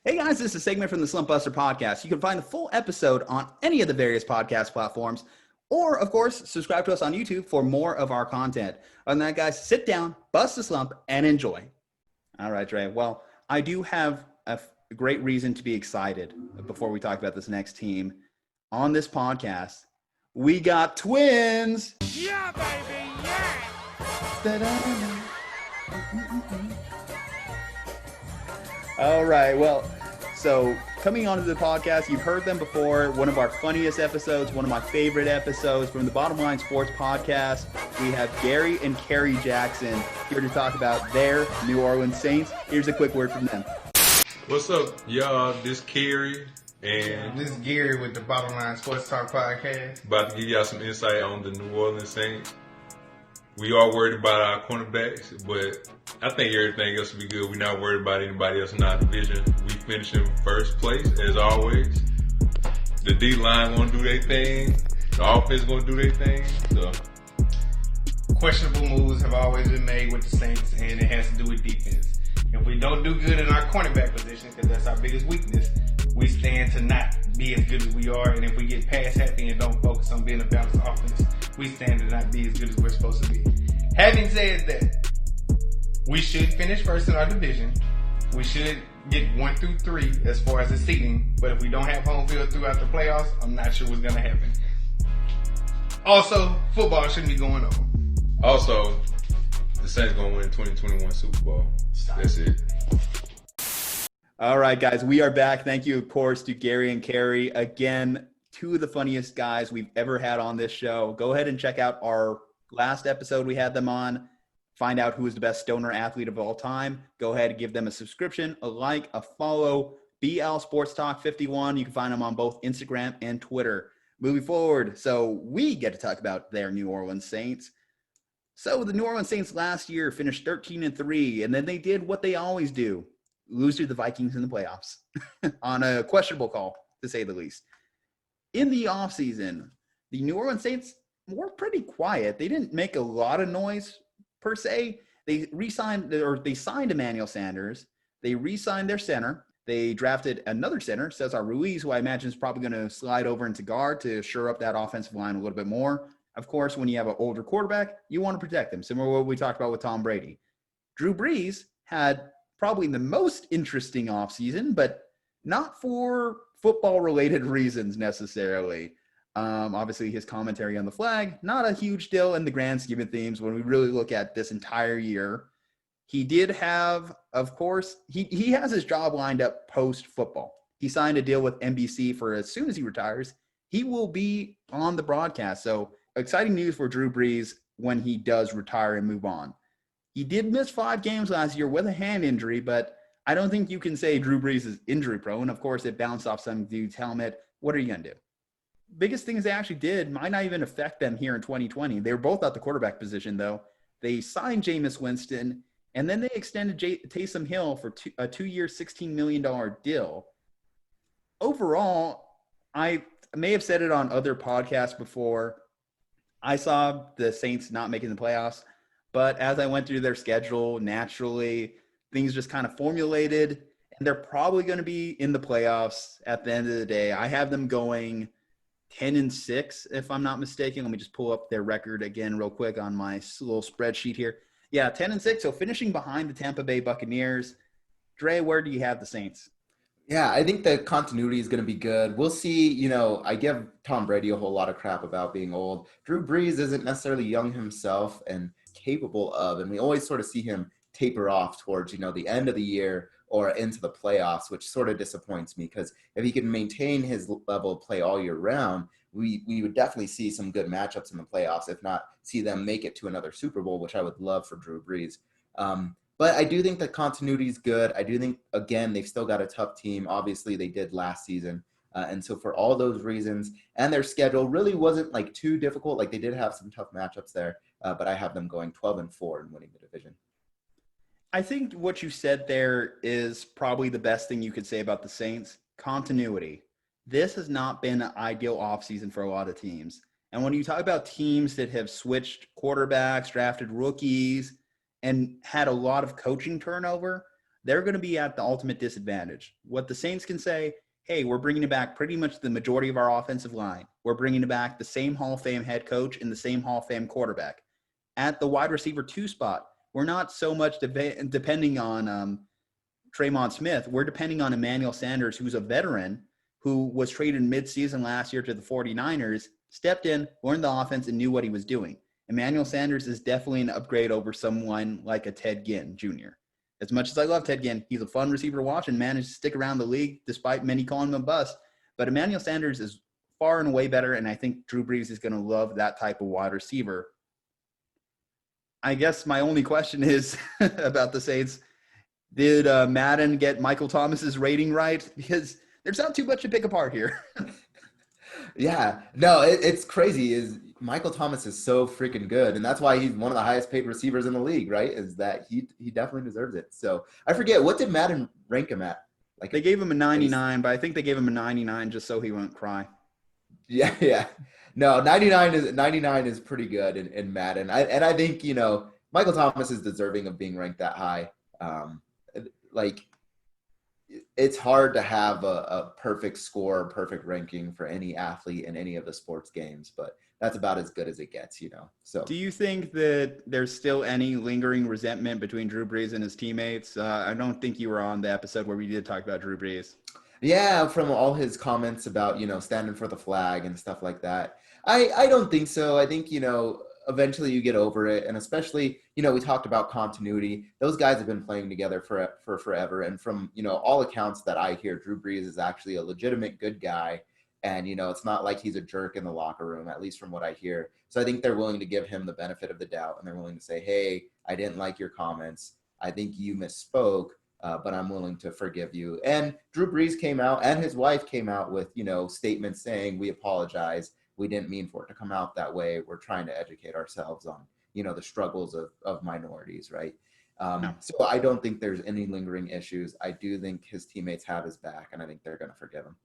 Hey guys, this is a segment from the Slumpbuster Podcast. You can find the full episode on any of the various podcast platforms, or of course, subscribe to us on YouTube for more of our content. Other than that, guys, sit down, bust a slump, and enjoy. All right, Dre. Well, I do have a great reason to be excited before we talk about this next team. On this podcast, we got twins. Yeah, baby, yeah. All right, well, so coming onto the podcast, you've heard them before. One of our funniest episodes, one of my favorite episodes from the Bottom Line Sports Podcast. We have Gary and Cary Jackson here to talk about their New Orleans Saints. Here's a quick word from them. What's up, y'all? This Cary and This is Gary with the Bottom Line Sports Talk Podcast. about to give y'all some insight on the New Orleans Saints. We are worried about our cornerbacks, but I think everything else will be good. We're not worried about anybody else in our division. We finished in first place, as always. The D-line going to do their thing. The offense going to do their thing. So, Questionable moves have always been made with the Saints, and it has to do with defense. If we don't do good in our cornerback position, because that's our biggest weakness, we stand to not be as good as we are. And if we get pass happy and don't focus on being a balanced offense, we stand to not be as good as we're supposed to be. Having said that, we should finish first in our division. We should get 1 through 3 as far as the seeding. But if we don't have home field throughout the playoffs, I'm not sure what's going to happen. Also, football shouldn't be going on. also, the Saints going to win the 2021 Super Bowl. That's it. All right, guys, we are back. Thank you, of course, to Gary and Cary. Again, two of the funniest guys we've ever had on this show. Go ahead and check out our last episode we had them on. Find out who is the best stoner athlete of all time. Go ahead and give them a subscription, a like, a follow. BL Sports Talk 51. You can find them on both Instagram and Twitter. Moving forward, so we get to talk about their New Orleans Saints. So the New Orleans Saints last year finished 13-3, and then they did what they always do. Lose to the Vikings in the playoffs on a questionable call, to say the least. In the offseason, the New Orleans Saints were pretty quiet. They didn't make a lot of noise per se. They signed Emmanuel Sanders. They re-signed their center. They drafted another center, Cesar Ruiz, who I imagine is probably going to slide over into guard to shore up that offensive line a little bit more. Of course, when you have an older quarterback, you want to protect them, similar to what we talked about with Tom Brady. Drew Brees had probably the most interesting offseason, but not for football-related reasons necessarily. Obviously, his commentary on the flag, not a huge deal in the grand scheme of things when we really look at this entire year. He did have, of course, he has his job lined up post-football. He signed a deal with NBC for as soon as he retires, he will be on the broadcast. So exciting news for Drew Brees when he does retire and move on. He did miss 5 games last year with a hand injury, but I don't think you can say Drew Brees is injury prone. Of course, it bounced off some dude's helmet. What are you going to do? Biggest things they actually did might not even affect them here in 2020. They were both at the quarterback position, though. They signed Jameis Winston, and then they extended Taysom Hill for a 2-year, $16 million deal. Overall, I may have said it on other podcasts before. I saw the Saints not making the playoffs, but as I went through their schedule, naturally, things just kind of formulated, and they're probably going to be in the playoffs at the end of the day. I have them going 10-6, if I'm not mistaken. Let me just pull up their record again real quick on my little spreadsheet here. Yeah, 10-6, so finishing behind the Tampa Bay Buccaneers. Dre, where do you have the Saints? Yeah, I think the continuity is going to be good. We'll see. I give Tom Brady a whole lot of crap about being old. Drew Brees isn't necessarily young himself and capable of, and we always sort of see him taper off towards, the end of the year or into the playoffs, which sort of disappoints me because if he can maintain his level of play all year round, we would definitely see some good matchups in the playoffs, if not see them make it to another Super Bowl, which I would love for Drew Brees. But I do think the continuity is good. I do think, again, they've still got a tough team. Obviously, they did last season. And so for all those reasons, and their schedule really wasn't too difficult. They did have some tough matchups there, but I have them going 12-4 and winning the division. I think what you said there is probably the best thing you could say about the Saints. Continuity. This has not been an ideal offseason for a lot of teams. And when you talk about teams that have switched quarterbacks, drafted rookies, and had a lot of coaching turnover, they're going to be at the ultimate disadvantage. What the Saints can say, hey, we're bringing back pretty much the majority of our offensive line. We're bringing back the same Hall of Fame head coach and the same Hall of Fame quarterback. At the wide receiver 2 spot, we're not so much depending on Traymon Smith. We're depending on Emmanuel Sanders, who's a veteran, who was traded mid-season last year to the 49ers, stepped in, learned the offense, and knew what he was doing. Emmanuel Sanders is definitely an upgrade over someone like a Ted Ginn Jr. As much as I love Ted Ginn, he's a fun receiver to watch and managed to stick around the league despite many calling him a bust. But Emmanuel Sanders is far and away better, and I think Drew Brees is going to love that type of wide receiver. I guess my only question is about the Saints. Did Madden get Michael Thomas's rating right? Because there's not too much to pick apart here. Yeah, no, it's crazy. Is Michael Thomas is so freaking good, and that's why he's one of the highest paid receivers in the league, right? Is that he definitely deserves it. So I forget, what did Madden rank him at? Like, they gave him a 99, but I think they gave him a 99 just so he wouldn't cry. Yeah. No, 99 is pretty good in Madden. I think, Michael Thomas is deserving of being ranked that high. It's hard to have a perfect score, perfect ranking for any athlete in any of the sports games, but that's about as good as it gets, So, do you think that there's still any lingering resentment between Drew Brees and his teammates? I don't think you were on the episode where we did talk about Drew Brees. Yeah, from all his comments about, standing for the flag and stuff like that. I don't think so. I think, eventually you get over it. And especially, we talked about continuity. Those guys have been playing together for forever. And from, all accounts that I hear, Drew Brees is actually a legitimate good guy. And, it's not like he's a jerk in the locker room, at least from what I hear. So I think they're willing to give him the benefit of the doubt. And they're willing to say, hey, I didn't like your comments. I think you misspoke, but I'm willing to forgive you. And Drew Brees came out and his wife came out with, statements saying, we apologize. We didn't mean for it to come out that way. We're trying to educate ourselves on, the struggles of minorities, right? So I don't think there's any lingering issues. I do think his teammates have his back, and I think they're going to forgive him.